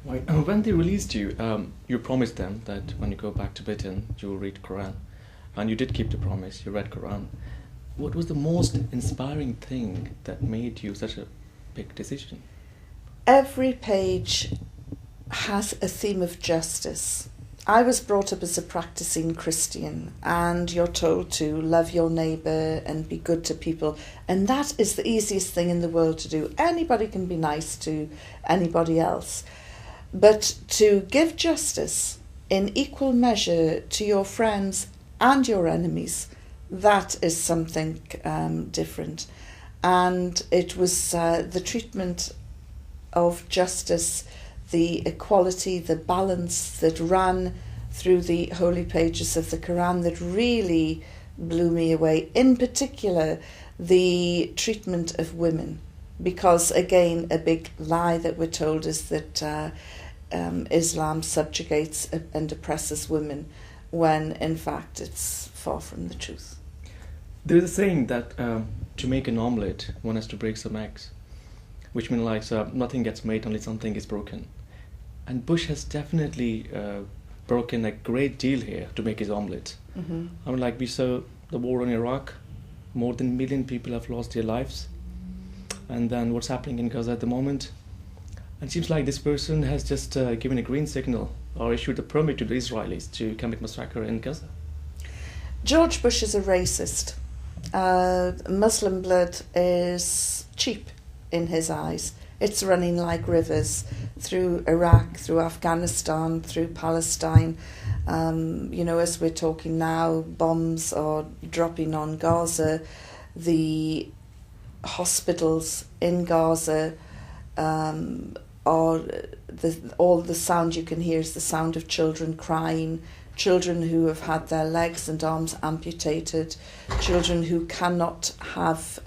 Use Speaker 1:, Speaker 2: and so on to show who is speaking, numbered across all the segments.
Speaker 1: Right. When they released you, you promised them that when you go back to Britain, you will read Quran. And you did keep the promise, you read Quran. What was the most inspiring thing that made you such a big decision?
Speaker 2: Every page has a theme of justice. I was brought up as a practicing Christian, and you're told to love your neighbour and be good to people, and that is the easiest thing in the world to do. Anybody can be nice to anybody else, but to give justice in equal measure to your friends and your enemies, that is something different. And it was the treatment of justice, the equality, the balance that ran through the holy pages of the Quran that really blew me away. In particular, the treatment of women, because again, a big lie that we're told is that Islam subjugates and oppresses women, when in fact it's far from the truth.
Speaker 1: There's a saying that to make an omelette, one has to break some eggs, which means like nothing gets made, only something is broken. And Bush has definitely broken a great deal here to make his omelette.
Speaker 2: Mm-hmm.
Speaker 1: I mean, like we saw the war in Iraq, more than 1 million people have lost their lives. And then what's happening in Gaza at the moment. And it seems like this person has just given a green signal or issued a permit to the Israelis to commit massacre in Gaza.
Speaker 2: George Bush is a racist. Muslim blood is cheap in his eyes. It's running like rivers through Iraq, through Afghanistan, through Palestine. As we're talking now, bombs are dropping on Gaza. The hospitals in Gaza all the sound you can hear is the sound of children crying, children who have had their legs and arms amputated, children who cannot have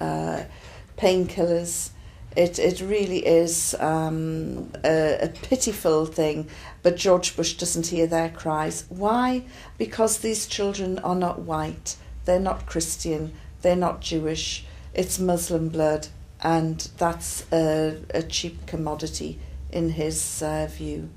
Speaker 2: painkillers. It really is a pitiful thing, but George Bush doesn't hear their cries. Why? Because these children are not white, they're not Christian, they're not Jewish, it's Muslim blood, and that's a cheap commodity in his view.